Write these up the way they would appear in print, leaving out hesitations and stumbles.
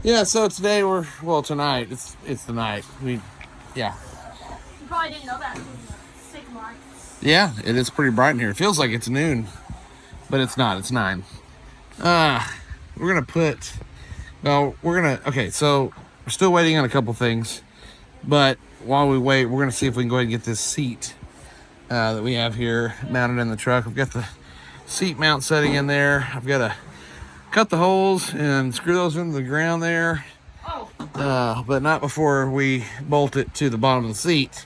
Yeah, so today tonight, it's the night. Yeah. You probably didn't know that. Sycamore. Yeah, it is pretty bright in here. It feels like it's noon, but it's not. It's 9. We're gonna put, okay, so we're still waiting on a couple things, but while we wait, we're gonna see if we can go ahead and get this seat that we have here mounted in the truck. We've got the seat mount setting in there. I've got to cut the holes and screw those into the ground there. But not before we bolt it to the bottom of the seat.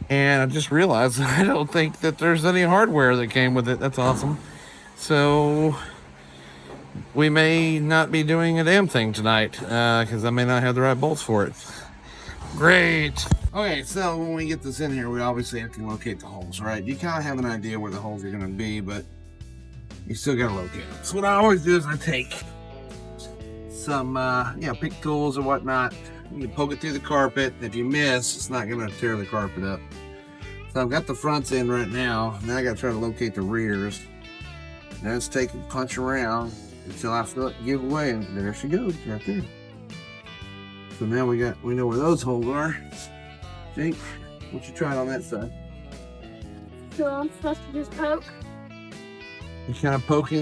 And I just realized I don't think that there's any hardware that came with it. That's awesome. So we may not be doing a damn thing tonight because I may not have the right bolts for it. Great. Okay, so when we get this in here, we obviously have to locate the holes, right? You kind of have an idea where the holes are going to be, but you still got to locate them. So what I always do is I take some, pick tools or whatnot. You poke it through the carpet. If you miss, it's not going to tear the carpet up. So I've got the fronts in right now. Now I got to try to locate the rears. Now let's take and punch around until I feel it give away, and there she goes, right there. So now we know where those holes are. Jake, what you trying on that side? So I'm supposed to just poke? You kind of poke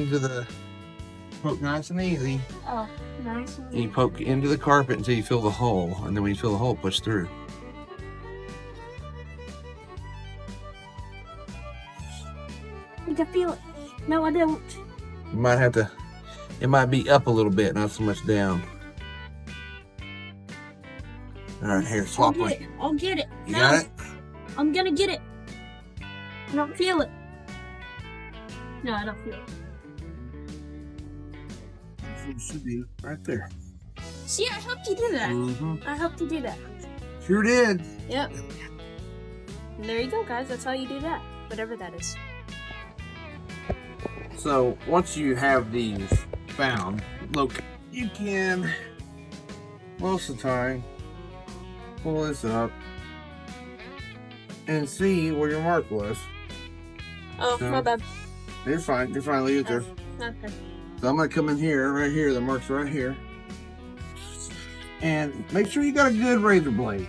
nice and easy. Oh, nice and easy. And you poke into the carpet until you feel the hole, and then when you feel the hole, push through. I think I feel it. No, I don't. You might have to, it might be up a little bit, not so much down. All right, here, swap it. I'll get it. You got it? I'm gonna get it. I don't feel it. No, I don't feel it. It should be right there. See, I helped you do that. Mm-hmm. I helped you do that. Sure did. Yep. And there you go, guys. That's how you do that. Whatever that is. So once you have these found, look, you can most of the time pull this up and see where your mark was. Oh, so, my bad. You're fine. You're fine. Leave it there. Okay. So I'm gonna come in here, right here. The mark's right here, and make sure you got a good razor blade.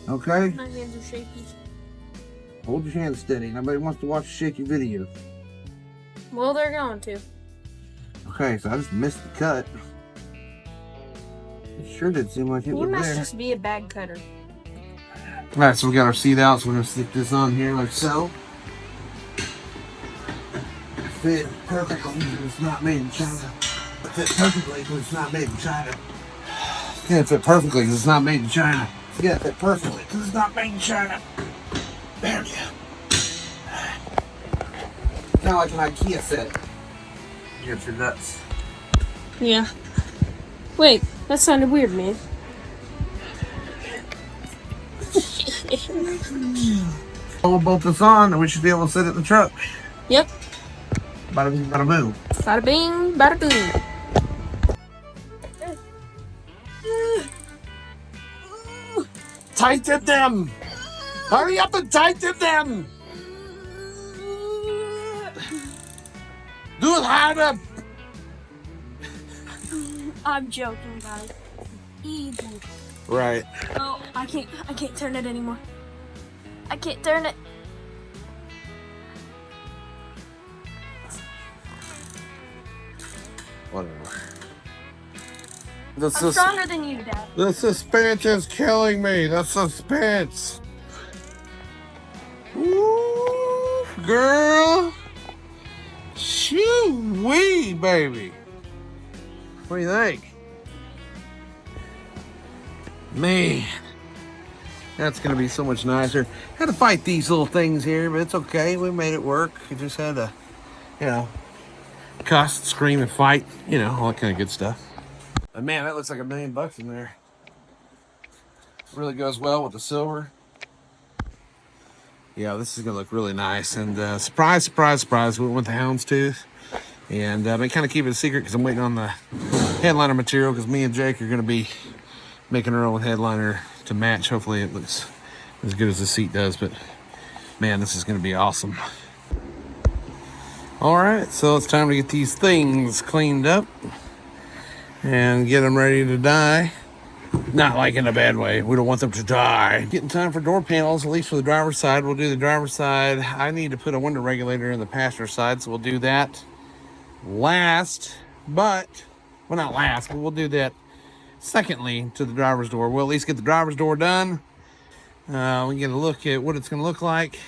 Okay. My hands are shaky. Hold your hands steady. Nobody wants to watch a shaky video. Well, they're going to. Okay, so I just missed the cut. It sure did seem like it was there. You must just be a bag cutter. Alright, so we got our seat out, so we're going to stick this on here like so. Fit perfectly because it's not made in China. Fit perfectly because it's not made in China. Can't fit perfectly because it's not made in China. Yeah, fit perfectly because it's not made in China. There we go. Kind of like an IKEA set. You got your nuts. Yeah. Wait, that sounded weird, man. We'll bolt this on and we should be able to sit it in the truck. Yep. Bada bing, bada boom. Bada bing, bada boom. Tighten them! Hurry up and tighten them! Do it harder! I'm joking, guys. Easy. Right. Oh, I can't turn it anymore. I can't turn it. Whatever. I'm stronger than you, Dad. The suspense is killing me. The suspense. Ooh, girl. Shoo-wee, baby. What do you think? Man, that's going to be so much nicer. Had to fight these little things here, but it's okay. We made it work. You just had to, cuss, scream, and fight. All that kind of good stuff. But man, that looks like $1 million in there. Really goes well with the silver. Yeah, this is gonna look really nice. And surprise, surprise, surprise, we went with the houndstooth. And I kind of keep it a secret because I'm waiting on the headliner material because me and Jake are gonna be making our own headliner to match. Hopefully it looks as good as the seat does, but man, this is gonna be awesome. All right, so it's time to get these things cleaned up. and get them ready to die. Not like in a bad way. We don't want them to die. Getting time for door panels, at least for the driver's side. We'll do the driver's side. I need to put a window regulator in the passenger side, so we'll do that last. But, well, not last, but we'll do that secondly to the driver's door. We'll at least get the driver's door done. We get a look at what it's going to look like.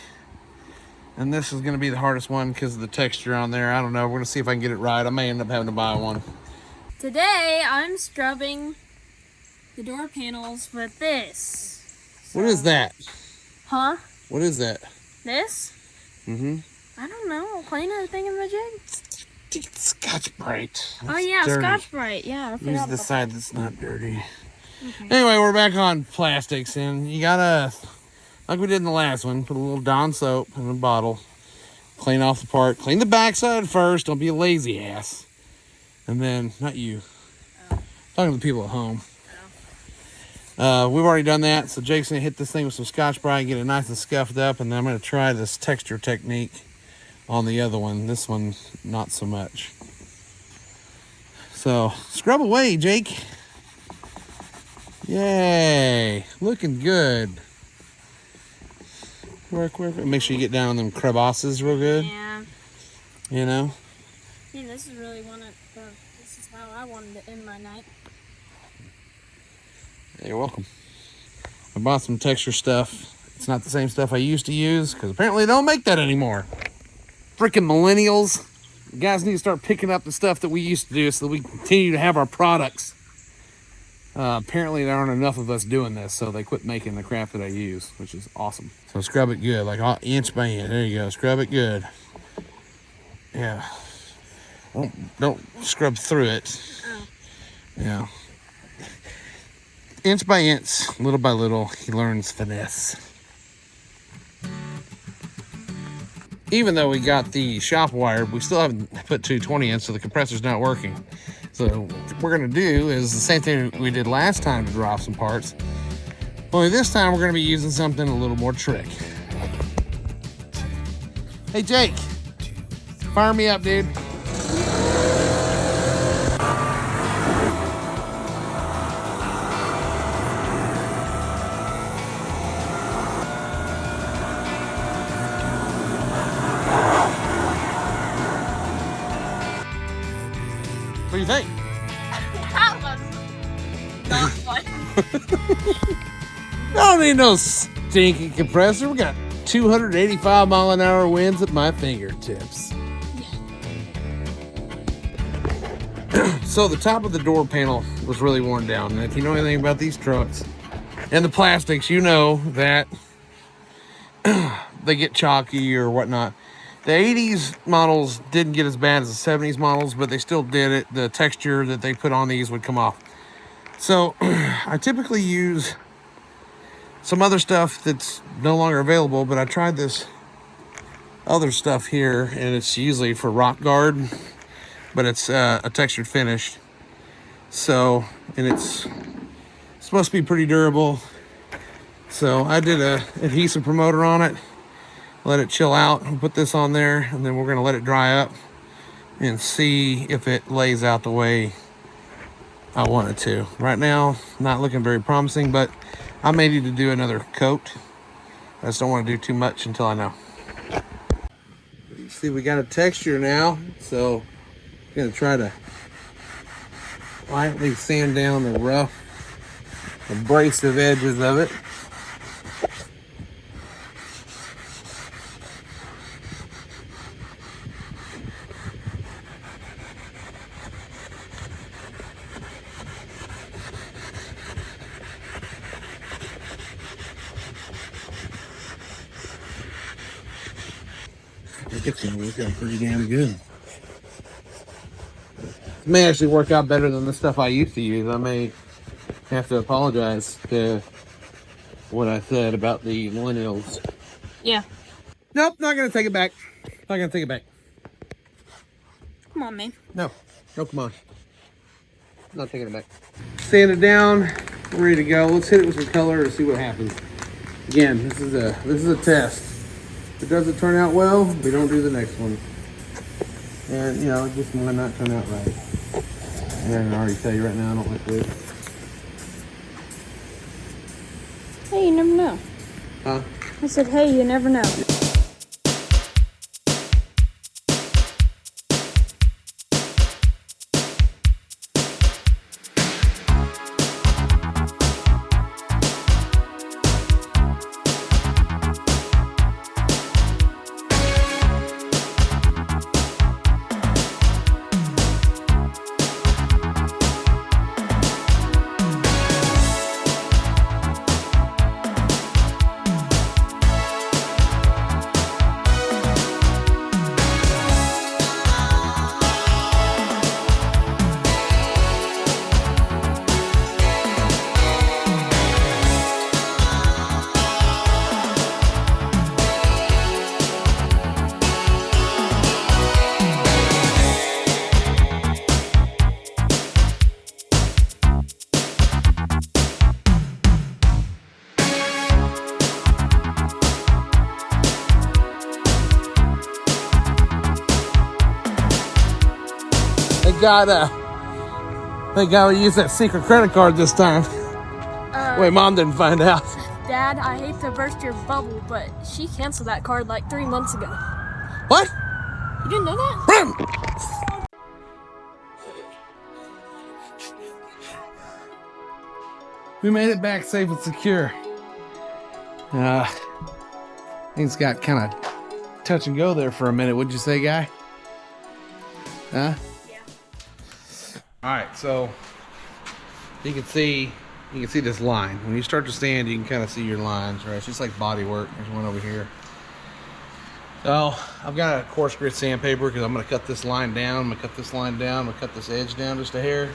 And this is going to be the hardest one because of the texture on there. I don't know. We're going to see if I can get it right. I may end up having to buy one. Today, I'm scrubbing the door panels with this. So. What is that? Huh? What is that? This? Mm-hmm. I don't know. Clean everything in the jig. Scotch-Brite. Oh, yeah, Scotch-Brite. Yeah, I use the side that's not dirty. Okay. Anyway, we're back on plastics, and you gotta, like we did in the last one, put a little Dawn soap in a bottle, clean off the part, clean the backside first. Don't be a lazy ass. And then, not you. Oh. Talking to the people at home. We've already done that, so Jake's gonna hit this thing with some Scotch-Brite, get it nice and scuffed up, and then I'm gonna try this texture technique on the other one. This one, not so much. So, scrub away, Jake. Yay, looking good. Work. Make sure you get down on them crevasses real good. Yeah. You know? Yeah, this is really this is how I wanted to end my night. You're welcome. I bought some texture stuff. It's not the same stuff I used to use because apparently they don't make that anymore. Freaking millennials. You guys need to start picking up the stuff that we used to do so that we continue to have our products. Apparently there aren't enough of us doing this, so they quit making the crap that I use, which is awesome. So scrub it good, like inch by inch. There you go. Scrub it good. Yeah. Don't scrub through it. Oh. Yeah. Inch by inch, little by little, he learns finesse. Even though we got the shop wired, we still haven't put 220 in, so the compressor's not working. So what we're gonna do is the same thing we did last time to draw off some parts. Only this time we're gonna be using something a little more trick. Hey Jake, fire me up, dude. What do you think? That was not fun. I don't need no stinking compressor. We got 285 mile an hour winds at my fingertips. Yeah. So the top of the door panel was really worn down. And if you know anything about these trucks and the plastics, you know that they get chalky or whatnot. The 80s models didn't get as bad as the 70s models, but they still did it. The texture that they put on these would come off. So I typically use some other stuff that's no longer available, but I tried this other stuff here, and it's usually for rock guard, but it's a textured finish. So, and it's supposed to be pretty durable. So I did a adhesive promoter on it. Let it chill out and put this on there, and then we're going to let it dry up and see if it lays out the way I want it to. Right now, not looking very promising, but I may need to do another coat. I just don't want to do too much until I know. You see, we got a texture now, so I'm going to try to lightly sand down the rough, abrasive edges of it. It's gonna work out pretty damn good. It may actually work out better than the stuff I used to use. I may have to apologize to what I said about the millennials. Yeah. Nope, not gonna take it back. Not gonna take it back. Come on, man. No, come on. Not taking it back. Sand it down, ready to go. Let's hit it with some color and see what happens. Again, this is a test. If it doesn't turn out well, we don't do the next one. And you know, it just might not turn out right. I can already tell you right now, I don't like wood. Hey, you never know. Huh? I said, hey, you never know. Thank God we used that secret credit card this time. Wait, Mom didn't find out. Dad, I hate to burst your bubble, but she canceled that card like 3 months ago. What? You didn't know that? We made it back safe and secure. Things got kind of touch and go there for a minute. What'd you say, Guy? Huh? Yeah. All right, so you can see this line. When you start to stand, you can kind of see your lines, right? It's just like body work. There's one over here. So I've got a coarse grit sandpaper because I'm going to cut this line down. I'm going to cut this line down. I'm going to cut this edge down just a hair.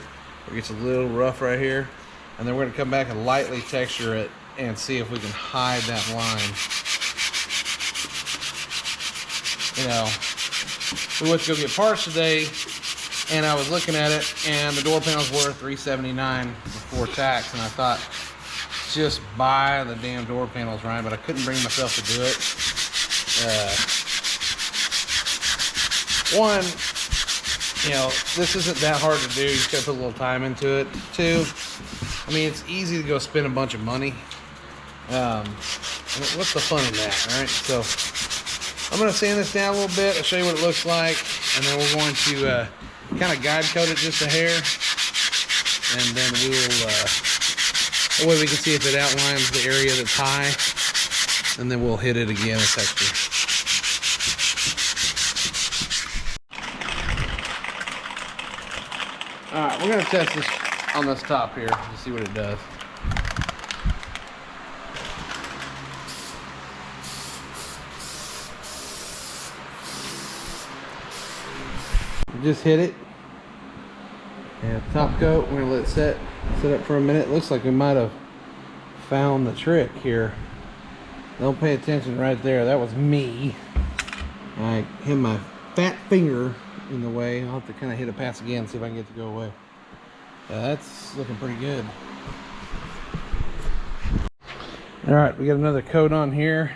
It gets a little rough right here. And then we're going to come back and lightly texture it and see if we can hide that line. You know, we went to go get parts today, and I was looking at it, and the door panels were $379 before tax, and I thought, just buy the damn door panels, Ryan, but I couldn't bring myself to do it. One, you know, this isn't that hard to do. You just gotta put a little time into it. Two, I mean, it's easy to go spend a bunch of money. What's the fun in that, all right? So I'm going to sand this down a little bit. I'll show you what it looks like, and then we're going to kind of guide coat it just a hair, and then that way we can see if it outlines the area that's high, and then we'll hit it again with texture. All right, we're going to test this on this top here to see what it does. Just hit it. And top coat, we're gonna let it sit up for a minute. Looks like we might have found the trick here. Don't pay attention right there. That was me. I hit my fat finger in the way. I'll have to kind of hit a pass again, see if I can get it to go away. That's looking pretty good. All right, we got another coat on here.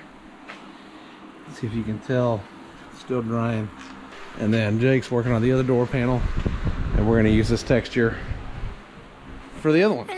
Let's see if you can tell, it's still drying. And then Jake's working on the other door panel, and we're going to use this texture for the other one.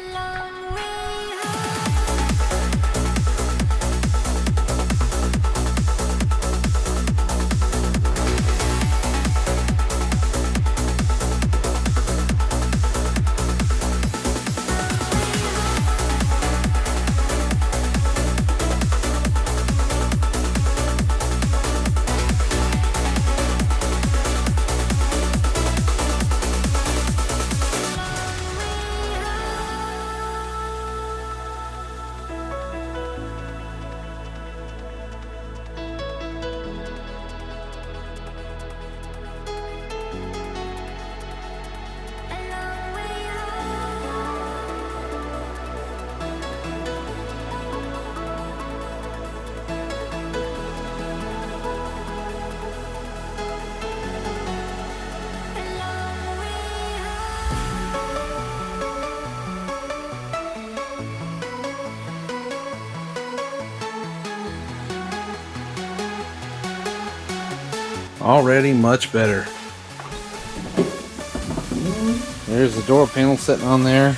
Already much better. There's the door panel sitting on there.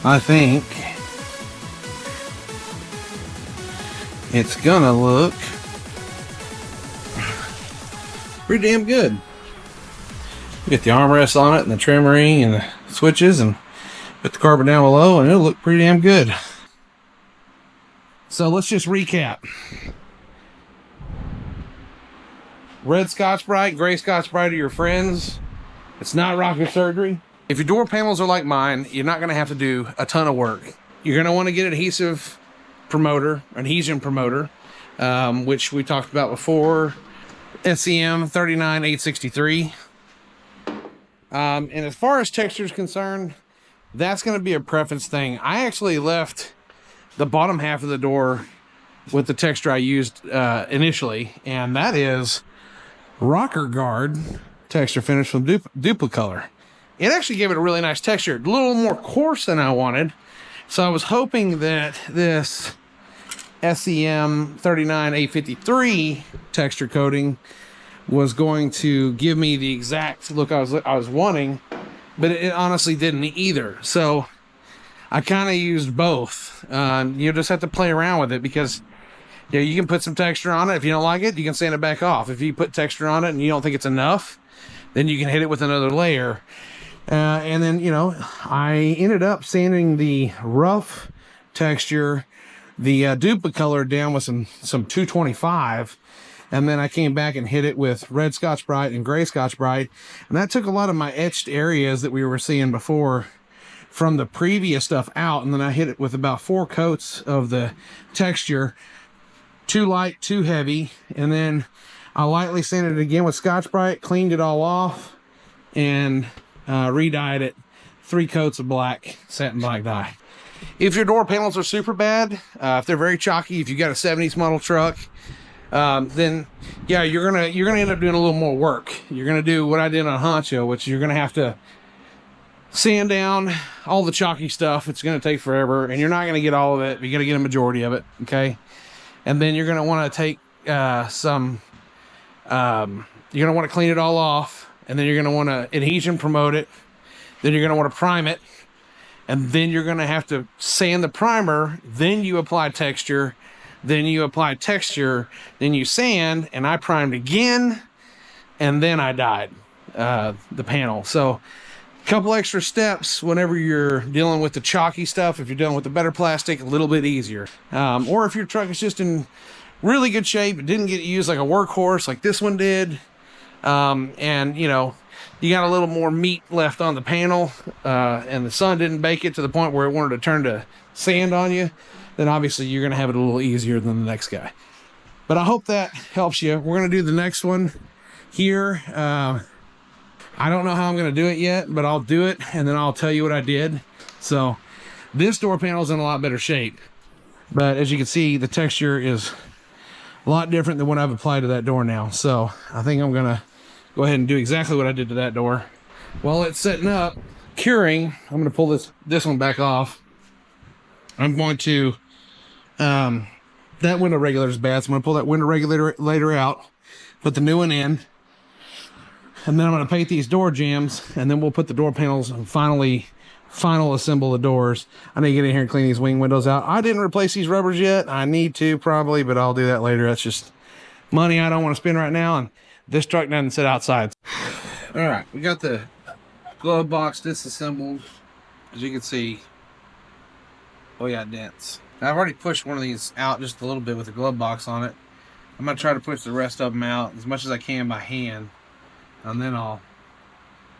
I think it's gonna look pretty damn good. Get the armrest on it and the trim ring and the switches and put the carpet down below and it'll look pretty damn good. So let's just recap. Red Scotch-Brite, gray Scotch-Brite are your friends. It's not rocket surgery. If your door panels are like mine, you're not gonna have to do a ton of work. You're gonna wanna get adhesion promoter, which we talked about before, SCM 39863. And as far as texture is concerned, that's gonna be a preference thing. I actually left the bottom half of the door with the texture I used initially, and that is Rocker Guard texture finish from Duplicolor. It actually gave it a really nice texture, a little more coarse than I wanted. So I was hoping that this SCM 39853 texture coating was going to give me the exact look I was wanting, but it honestly didn't either. So I kind of used both. You just have to play around with it because you can put some texture on it. If you don't like it, you can sand it back off. If you put texture on it and you don't think it's enough, then you can hit it with another layer. And then, I ended up sanding the rough texture, the Duplicolor down with some 225. And then I came back and hit it with red Scotch-Brite and gray Scotch-Brite. And that took a lot of my etched areas that we were seeing before from the previous stuff out. And then I hit it with about 4 coats of the texture. Too light, too heavy, and then I lightly sanded it again with Scotch-Brite, cleaned it all off, and re-dyed it 3 coats of black satin black dye. If your door panels are super bad, if they're very chalky, if you got a 70s model truck, then yeah, you're gonna end up doing a little more work. You're gonna do what I did on Honcho, which you're gonna have to sand down all the chalky stuff. It's gonna take forever, and you're not gonna get all of it. You're gonna get a majority of it, okay? And then you're going to want to take you're going to want to clean it all off. And then you're going to want to adhesion promote it. Then you're going to want to prime it. And then you're going to have to sand the primer. Then you apply texture. Then you apply texture. Then you sand. And I primed again. And then I dyed the panel. So a couple extra steps whenever you're dealing with the chalky stuff. If you're dealing with the better plastic, a little bit easier. Or if your truck is just in really good shape, it didn't get used like a workhorse like this one did, and you got a little more meat left on the panel, and the sun didn't bake it to the point where it wanted to turn to sand on you, then obviously you're going to have it a little easier than the next guy. But I hope that helps you. We're going to do the next one here. I don't know how I'm going to do it yet, but I'll do it, and then I'll tell you what I did. So this door panel is in a lot better shape, but as you can see, the texture is a lot different than what I've applied to that door now. So I think I'm going to go ahead and do exactly what I did to that door. While it's setting up, curing, I'm going to pull this one back off. I'm going to, that window regulator is bad, so I'm going to pull that window regulator out, put the new one in. And then I'm going to paint these door jambs, and then we'll put the door panels and final assemble the doors. I need to get in here and clean these wing windows out. I didn't replace these rubbers yet. I need to probably, but I'll do that later. That's just money I don't want to spend right now, and this truck doesn't sit outside. All right, we got the glove box disassembled. As you can see, oh yeah, dents. Now, I've already pushed one of these out just a little bit with the glove box on it. I'm going to try to push the rest of them out as much as I can by hand. And then I'll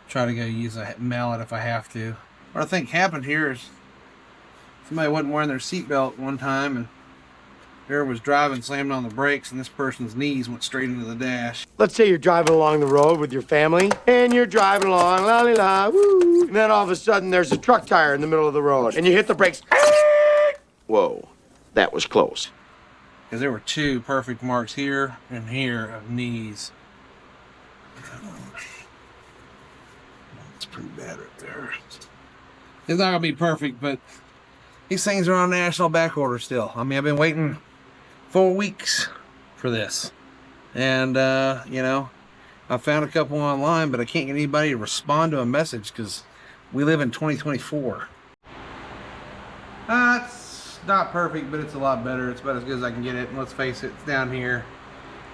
try to go use a mallet if I have to. What I think happened here is somebody wasn't wearing their seatbelt one time, and whoever was driving slammed on the brakes, and this person's knees went straight into the dash. Let's say you're driving along the road with your family, and you're driving along, la-li-la, woo, and then all of a sudden there's a truck tire in the middle of the road, and you hit the brakes. Whoa, that was close. Because there were 2 perfect marks here and here of knees. It's pretty bad right there. It's not gonna be perfect, but these things are on national back order still. I mean, I've been waiting 4 weeks for this, and I found a couple online, but I can't get anybody to respond to a message because We live in 2024. It's not perfect, but it's a lot better. It's about as good as I can get it. And let's face it, it's down here.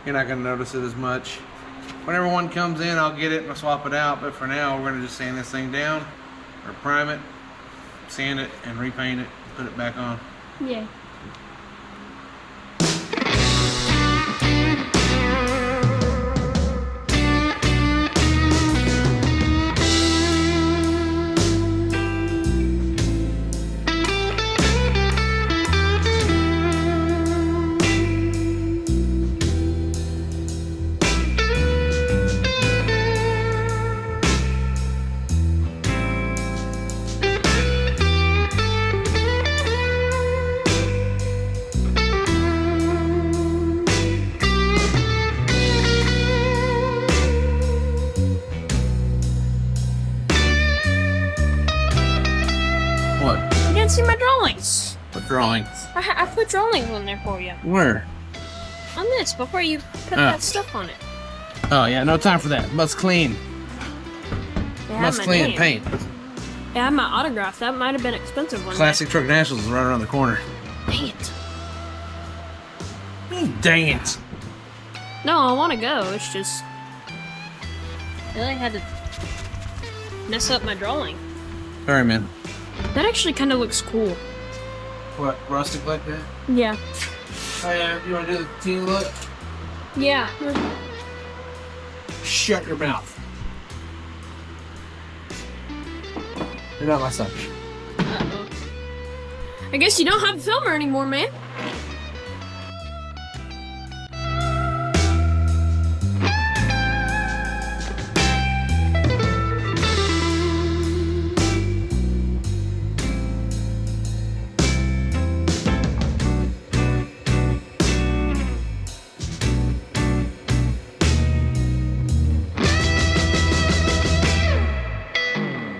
You're not going to notice it as much. Whenever one comes in, I'll get it and I'll swap it out. But for now, we're going to just sand this thing down, or prime it, sand it, and repaint it, and put it back on. Yeah. See my drawings. What drawings? I put drawings on there for you. Where? On this, before you put that stuff on it. Oh yeah, no time for that. Must clean. Must clean and paint. Yeah, I have my autograph. That might have been expensive one Classic Truck Nationals is right around the corner. Dang it. Dang it. No, I want to go. It's just... I really had to mess up my drawing. Sorry, man. That actually kind of looks cool. What, rustic like that? Yeah. Oh yeah, you want to do the team look? Yeah. Shut your mouth. You're not my son. Uh-oh. I guess you don't have a filmer anymore, man.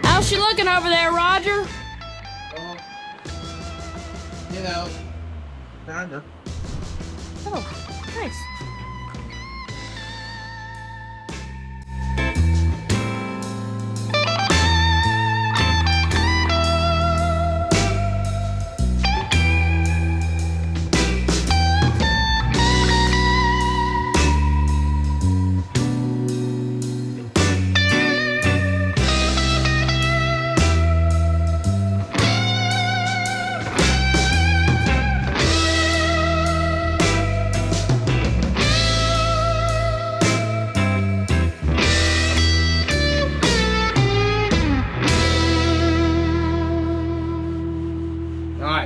How's she looking over there, Roger? You know, kinda. Oh, nice.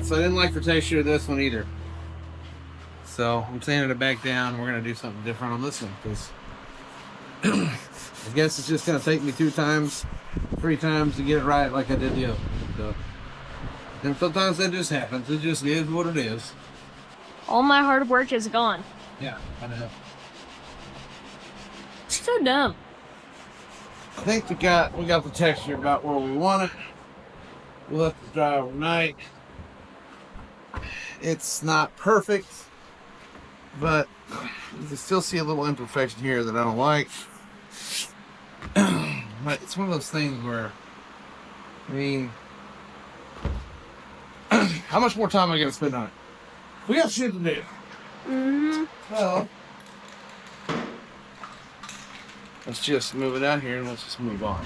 So I didn't like the texture of this one either. So I'm sanding it back down. We're gonna do something different on this one because I guess it's just gonna take me 3 times to get it right like I did the other one. So, and sometimes that just happens. It just is what it is. All my hard work is gone. Yeah, I know. So dumb. I think we got the texture about where we want it. We'll let this dry overnight. It's not perfect, but you still see a little imperfection here that I don't like. But it's one of those things where, I mean, how much more time am I gonna spend on it? We got shit to do. Well, let's just move it out here and let's just move on.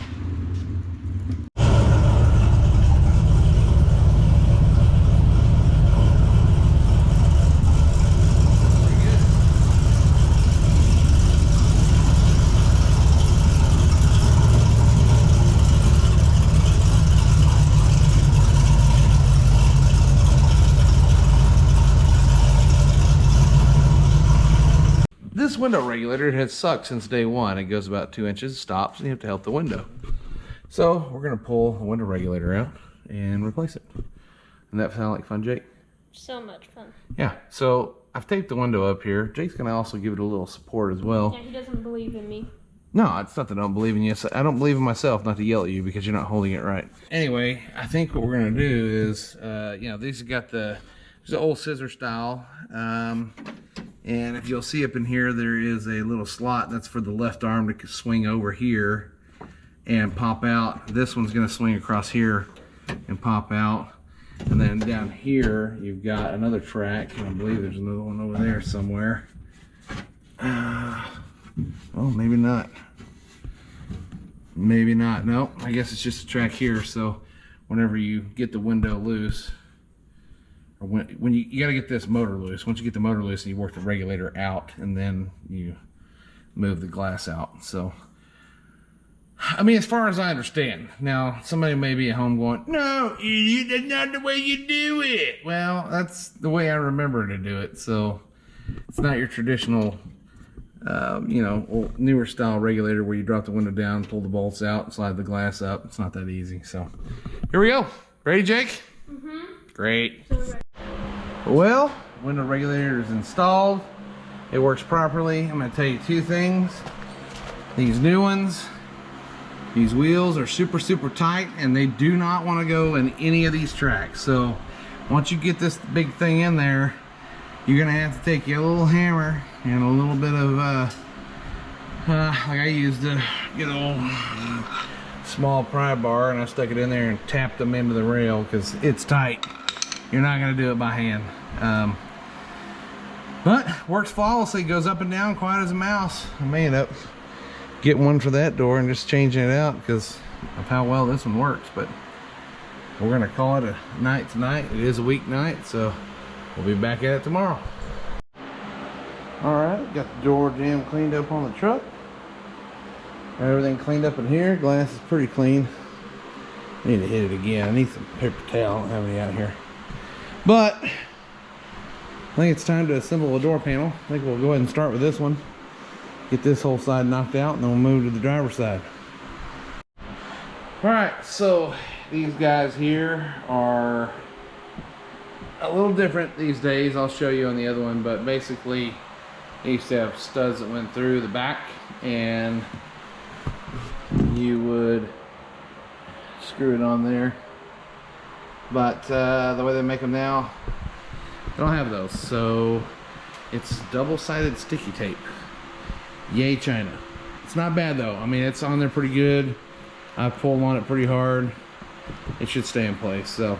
This window regulator has sucked since day one. It goes about 2 inches, stops, and you have to help the window. So we're gonna pull the window regulator out and replace it. And that sound like fun, Jake? So much fun. Yeah, so I've taped the window up here. Jake's gonna also give it a little support as well. Yeah, he doesn't believe in me. No, it's not that I don't believe in you. I don't believe in myself not to yell at you because you're not holding it right. Anyway, I think what we're gonna do is, you know, these have got the old scissor style. And if you'll see up in here, there is a little slot that's for the left arm to swing over here. and pop out. This one's gonna swing across here and pop out. And then down here, you've got another track. And I believe there's another one over there somewhere. Oh, maybe not. Maybe not. No, I guess it's just a track here. So whenever you get the window loose, or when you got to get this motor loose. Once you get the motor loose, and you work the regulator out, and then you move the glass out. So, I mean, as far as I understand. Now, somebody may be at home going, "No, idiot, that's not the way you do it." Well, that's the way I remember to do it. So, it's not your traditional, you know, newer style regulator where you drop the window down, pull the bolts out, and slide the glass up. It's not that easy. So, here we go. Ready, Jake? Mm-hmm. Great. Well, window regulator is installed. It works properly. I'm going to tell you two things. These new ones, these wheels are super, super tight, and they do not want to go in any of these tracks. So once you get this big thing in there, you're going to have to take your little hammer and a little bit of, like I used a, you know, small pry bar, and I stuck it in there and tapped them into the rail because it's tight. You're not going to do it by hand. But works flawlessly, goes up and down quiet as a mouse. I may end up getting one for that door and just changing it out because of how well this one works. But we're going to call it a night tonight. It is a weeknight, so we'll be back at it tomorrow. Alright, got the door jamb cleaned up on the truck. Got everything cleaned up in here. Glass is pretty clean. I need to hit it again. I need some paper towel. I don't have any out here. But I think it's time to assemble a door panel. I think we'll go ahead and start with this one. Get this whole side knocked out, and then we'll move to the driver's side. Alright, so these guys here are a little different these days. I'll show you on the other one, but basically they used to have studs that went through the back, and you would screw it on there. But the way they make them now, they don't have those. So it's double-sided sticky tape. Yay, China. It's not bad though. I mean, it's on there pretty good. I pulled on it pretty hard. It should stay in place. So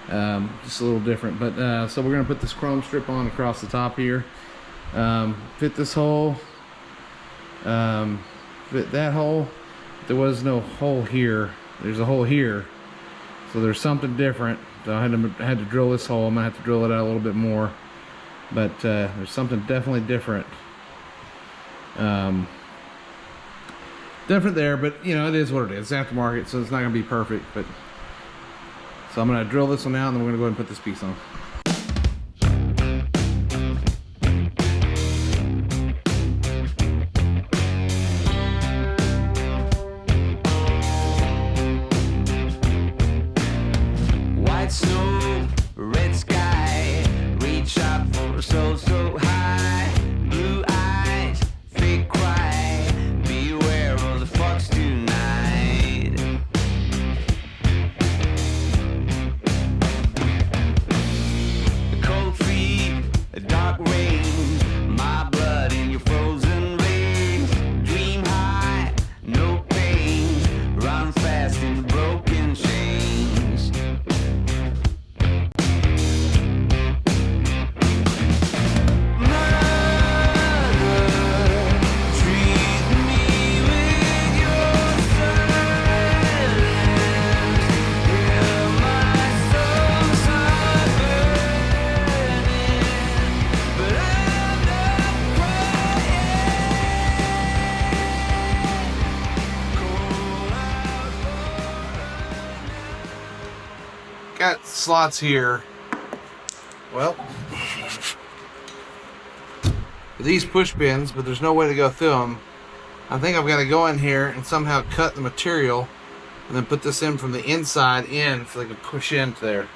just a little different. But so we're gonna put this chrome strip on across the top here. Fit this hole. Fit that hole. There was no hole here. There's a hole here. So there's something different. So I had to drill this hole. I'm gonna have to drill it out a little bit more. But there's something definitely different. Different there, but you know, it is what it is. It's aftermarket, so it's not gonna be perfect. But so I'm gonna drill this one out, and then we're gonna go ahead and put this piece on. Snow, red sky, reach up for so high, blue eyes, fake cry, beware of the fox tonight. Cold feet, a dark rain, my blood in your frozen veins, dream high, no pain, run fast in broken chains. Got slots here. Well, these push pins, but there's no way to go through them. I think I've got to go in here and somehow cut the material and then put this in from the inside in so they can push into there.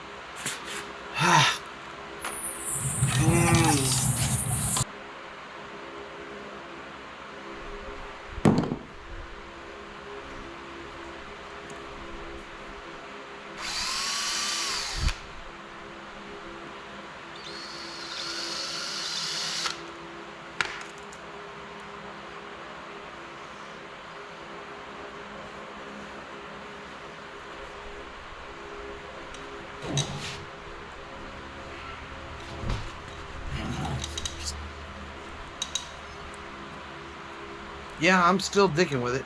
Yeah, I'm still dicking with it.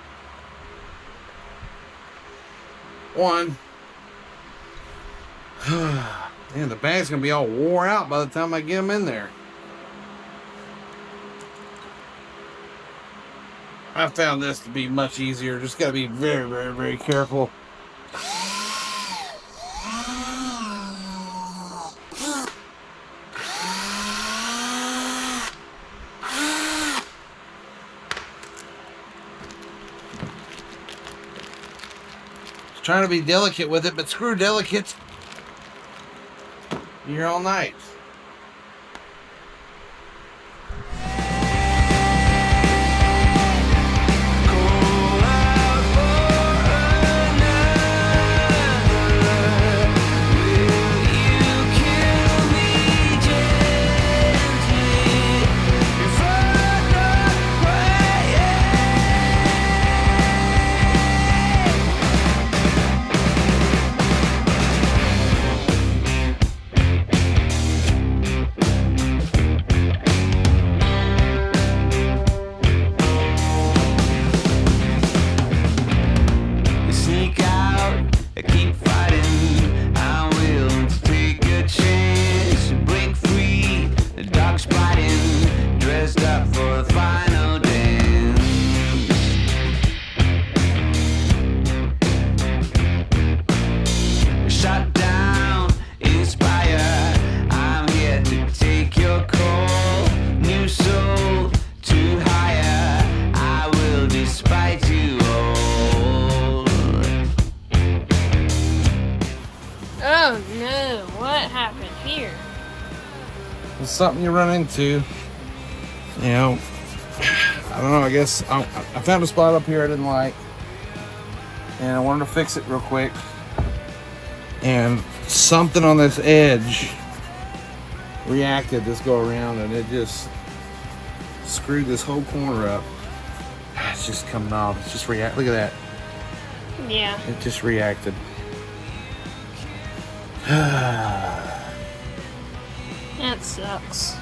One. Man, the bag's gonna be all wore out by the time I get them in there. I found this to be much easier. Just gotta be very, very, very careful. Just trying to be delicate with it, but screw delicate. You're all night. Sneak out, keep fighting. I'm willing to take a chance. Break free, the dog's biting. Dressed up for the final dance. Shut down, inspire. I'm here to take your call. New soul to higher. I will despite you all. Oh no, what happened here? It's something you run into. You know, I don't know, I guess I found a spot up here I didn't like. And I wanted to fix it real quick. And something on this edge reacted this go around and it just screwed this whole corner up. It's just coming off. It's just look at that. Yeah. It just reacted. That sucks.